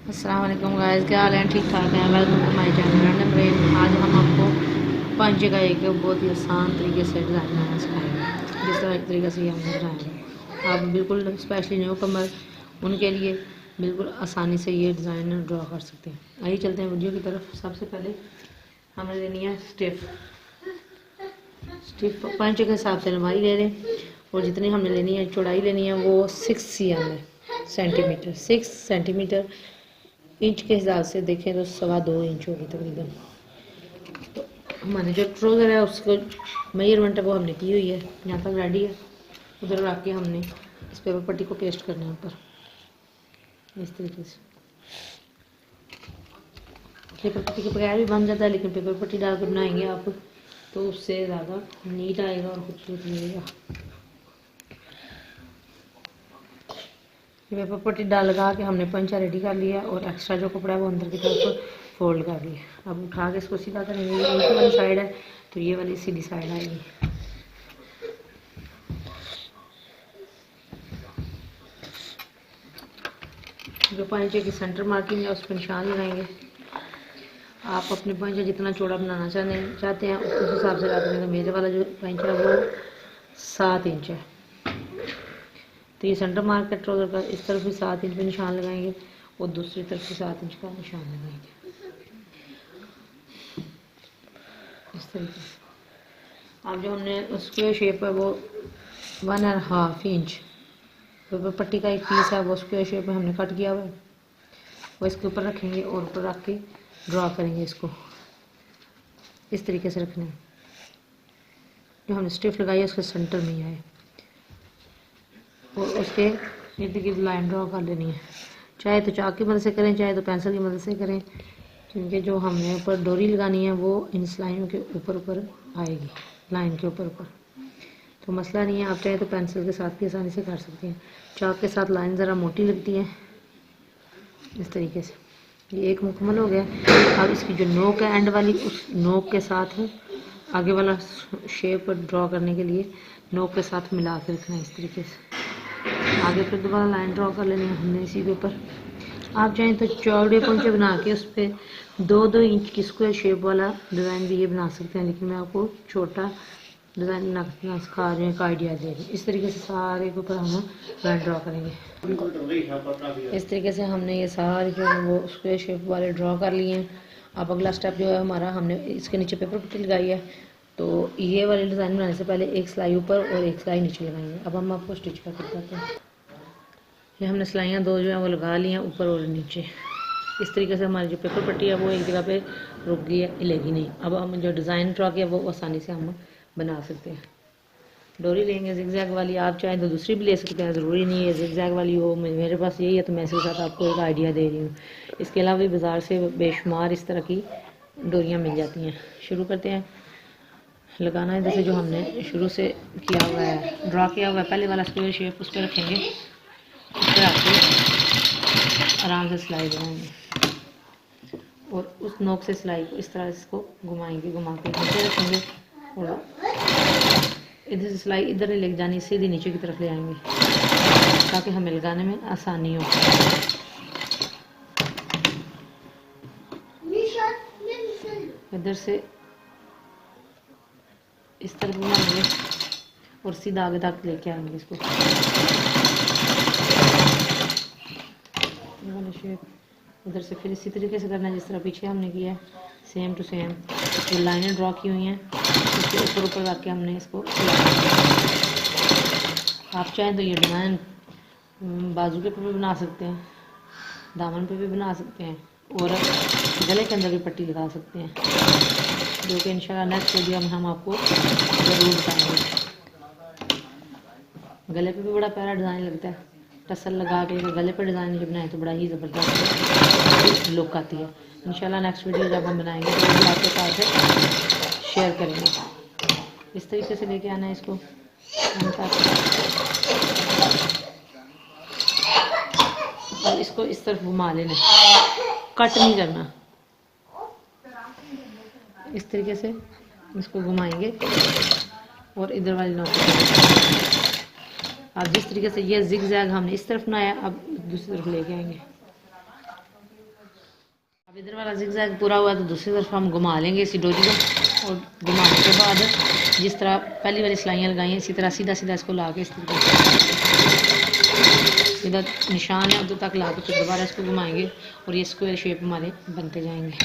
अस्सलाम वालेकुम गाइस, क्या हाल है? ठीक ठाक हैं। Welcome to my channel random brain. आज हम आपको पंजे का एक बहुत ही आसान तरीके से डिज़ाइन बनाना सिखाएंगे। जिस तरह तरीके से ये हमने बनाया आप बिल्कुल स्पेशली न्यू कमर उनके लिए बिल्कुल आसानी से ये डिज़ाइन ड्रॉ कर सकते हैं। आइए चलते हैं वीडियो की तरफ। सबसे पहले हमें लेनी है स्टिफ पंच के हिसाब से लंबाई ले लें और जितनी हमने लेनी है चौड़ाई लेनी है वो 6 cm है, सेंटीमीटर 6 सेंटीमीटर। इंच के हिसाब से देखें तो 2.25 इंच होगी तकरीबन। तो हमारे जो ट्राउज़र है उसको मेजरमेंट है वो हमने की हुई है, यहाँ तक रेडी है। उधर रख के हमने इस पेपर पट्टी को पेस्ट करना है ऊपर इस तरीके से। पेपर पट्टी के बगैर भी बन जाता है, लेकिन पेपर पट्टी डाल कर बनाएंगे आप तो उससे ज़्यादा नीट आएगा और खूबसूरत लगेगा। पेपर पट्टी डाल लगा के हमने पंचा रेडी कर लिया और एक्स्ट्रा जो कपड़ा है वो अंदर की तरफ फोल्ड कर लिया। अब उठा के इसको सीधा करेंगे। ये एक वाली साइड है तो ये वाली सीधी साइड आएगी। जो पंचे की सेंटर मार्किंग है उस पर निशान लगाएंगे। आप अपने पंचा जितना चौड़ा बनाना चाहते हैं उस हिसाब से रख देंगे। मेरे वाला जो पंचा है वो 7 इंच है तो ये सेंटर मार्क है ट्राउज़र का। इस तरफ भी 7 इंच पे निशान लगाएंगे और दूसरी तरफ भी 7 इंच का निशान लगाएंगे इस तरीके से। अब जो हमने स्क्वायर शेप है वो 1.5 इंच पेपर पट्टी का एक पीस है वो स्क्वायर शेप में हमने कट किया हुआ है, वो इसके ऊपर रखेंगे और ऊपर रख के ड्रॉ करेंगे। इसको इस तरीके से रखना है। जो हमने स्टिफ लगाई है उसके सेंटर में ही आए और उसके इर्द गिर्द लाइन ड्रॉ कर लेनी है। चाहे तो चाक की मदद से करें, चाहे तो पेंसिल की मदद से करें, क्योंकि जो हमने ऊपर डोरी लगानी है वो इन लाइनों के ऊपर ऊपर आएगी, लाइन के ऊपर ऊपर। तो मसला नहीं है, आप चाहे तो पेंसिल के साथ भी आसानी से कर सकते हैं। चाक के साथ लाइन ज़रा मोटी लगती है इस तरीके से। ये एक मुकम्मल हो गया। अब इसकी जो नोक है एंड वाली, उस नोक के साथ आगे वाला शेप ड्रॉ करने के लिए नोक के साथ मिला के रखना है इस तरीके से। आगे फिर दोबारा लाइन ड्रॉ कर लेनी है हमने इसी के ऊपर। आप चाहें तो चौड़े पोंचे बना के उस पर 2-2 इंच की स्क्वायर शेप वाला डिज़ाइन भी ये बना सकते हैं, लेकिन मैं आपको छोटा डिज़ाइन बनाना सिखा रही हूँ, एक आइडिया दे रही हूँ। इस तरीके से सारे के ऊपर हम लाइन ड्रॉ करेंगे। इस तरीके से हमने ये सारे जो है वो स्क्वायर शेप वाले ड्रॉ कर लिए हैं। अब अगला स्टेप जो है हमारा, हमने इसके नीचे पेपर पट्टी लगाई है तो ये वाली डिज़ाइन बनाने से पहले एक सिलाई ऊपर और एक सिलाई नीचे लगाएंगे। अब हम आपको स्टिच करके बताते हैं। ये हमने सिलाइयाँ दो जो है वो लगा ली हैं ऊपर और नीचे। इस तरीके से हमारी जो पेपर पट्टी है वो एक जगह पे रुक गई है, हिलेगी नहीं। अब हम जो डिज़ाइन ड्रॉ किया वो आसानी से हम बना सकते हैं। डोरी लेंगे जिगजैग वाली, आप चाहें तो दूसरी भी ले सकते हैं, ज़रूरी नहीं है जिगजैग वाली हो। मेरे पास यही है तो मैं इसके साथ आपको एक आइडिया दे रही हूँ। इसके अलावा भी बाज़ार से बेशुमार इस तरह की डोरियाँ मिल जाती हैं। शुरू करते हैं लगाना है। जैसे जो हमने शुरू से किया हुआ है, ड्रॉ किया हुआ है पहले वाला स्क्वायर शेप, उस पर रखेंगे, उस पर आके आराम से सिलाई लगाएंगे और उस नोक से सिलाई को इस तरह इसको घुमाएंगे, घुमा के नीचे रखेंगे और इधर से सिलाई इधर नहीं लेके जानी, सीधी नीचे की तरफ ले आएंगे ताकि हमें लगाने में आसानी हो। इधर से इस तरफ घुमाएंगे और सीधा आगे तक लेके आएंगे इसको। शेप उधर से फिर इसी तरीके से करना है जिस तरह पीछे हमने किया है, सेम टू सेम। जो लाइनें ड्रॉ की हुई हैं उसके ऊपर ऊपर रख के हमने इसको। आप चाहें तो ये डिज़ाइन बाजू के पे भी बना सकते हैं, दामन पे भी बना सकते हैं और गले के अंदर भी पट्टी लगा सकते हैं, जो कि इंशाल्लाह नेक्स्ट वीडियो में हम आपको ज़रूर बताएंगे। गले पे भी बड़ा प्यारा डिज़ाइन लगता है, टसल लगा के गले पर डिज़ाइन जो बनाए तो बड़ा ही ज़बरदस्त लुक आती है। इंशाल्लाह नेक्स्ट वीडियो जब हम बनाएंगे तो भी आपके साथ शेयर करेंगे। इस तरीके से लेके आना है इसको। और इसको इस तरफ घुमा लेना, कट नहीं करना। इस तरीके से इसको घुमाएंगे और इधर वाली नोक अब जिस तरीके से ये जिग जैग हमने इस तरफ बनाया, अब दूसरी तरफ लेके आएंगे। अब इधर वाला जिगजैग पूरा हुआ तो दूसरी तरफ हम घुमा लेंगे इसी डोरी को, और घुमाने के बाद जिस तरह पहली वाली सिलाइयाँ लगाई हैं इसी तरह सीधा सीधा इसको ला के इस तरीके इधर निशान है उधर तक ला के फिर दोबारा इसको घुमाएंगे और ये स्क्वायर शेप हमारे बनते जाएंगे।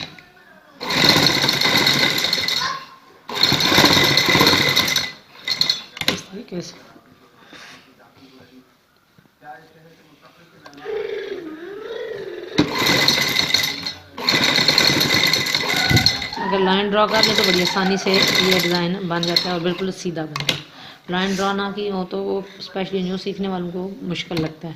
इस तरीके से अगर लाइन ड्रॉ कर ले तो बड़ी आसानी से ये डिज़ाइन बन जाता है और बिल्कुल सीधा बनता है। लाइन ड्रॉ ना की हो तो वो स्पेशली न्यू सीखने वालों को मुश्किल लगता है।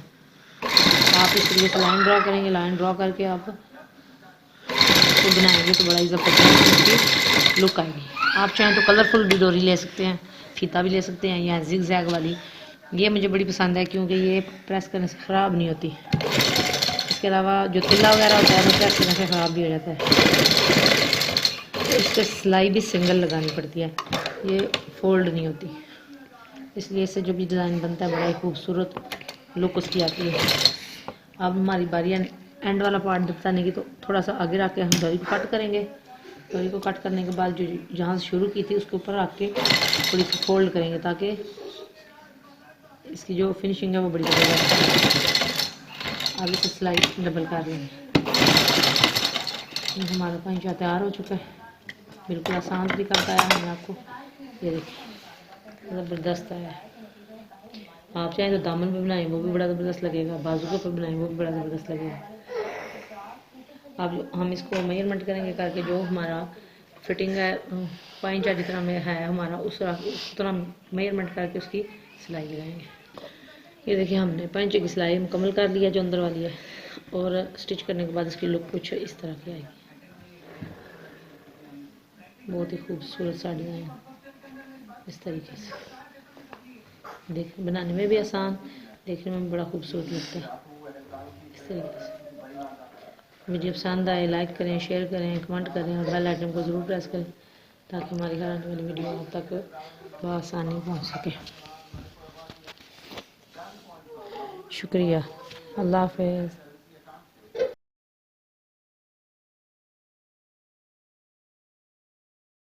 आप इस तरीके से लाइन ड्रॉ करेंगे, लाइन ड्रॉ करके आप इसको बनाएंगे तो बड़ा ही ज़बरदस्त लुक आएगी। आप चाहें तो कलरफुल भी डोरी ले सकते हैं, फीता भी ले सकते हैं, या जिग जैग वाली। ये मुझे बड़ी पसंद है क्योंकि ये प्रेस करने से ख़राब नहीं होती। इसके अलावा जो तिल्ला वगैरह होता है वो प्रेस करने से ख़राब भी हो जाता है। इस पर सिलाई भी सिंगल लगानी पड़ती है, ये फोल्ड नहीं होती, इसलिए इससे जो भी डिज़ाइन बनता है बड़ा ही खूबसूरत लुक उसकी आती है। अब हमारी बारी है एंड वाला पार्ट बताने की, तो थोड़ा सा आगे रख के हम डोरी को कट करेंगे। डोरी को कट करने के बाद जो जहाँ से शुरू की थी उसके ऊपर रख के थोड़ी सी फोल्ड करेंगे ताकि इसकी जो फिनिशिंग है वो बड़ी ज़बरदस्त है। अब इसे सिलाई डबल कर लेंगे। हमारा पंचा तैयार हो चुका है, बिल्कुल आसान तरीका बताया मैंने आपको। ये देखिए ज़बरदस्त आया है। आप चाहें तो दामन पे बनाएं वो भी बड़ा ज़बरदस्त लगेगा, बाजू पे बनाएं वो भी बड़ा ज़बरदस्त लगेगा। अब हम इसको मेजरमेंट करेंगे करके जो हमारा फिटिंग है 5 इंच जितना में है हमारा उस तरह मेजरमेंट करके उसकी सिलाई लगाएंगे। ये देखिए हमने 5 इंच की सिलाई मुकम्मल कर लिया जो अंदर वाली है, और स्टिच करने के बाद इसकी लुक कुछ इस तरह की आएगी। बहुत ही खूबसूरत सा डिज़ाइन इस तरीके से, देख बनाने में भी आसान, देखने में भी बड़ा खूबसूरत लगता है। इस तरीके से वीडियो पसंद आए लाइक करें, शेयर करें, कमेंट करें और बेल आइकन को ज़रूर प्रेस करें ताकि हमारी हर आने वाली वीडियो आप तक बआसानी पहुंच सके। शुक्रिया, अल्लाह हाफ़िज़।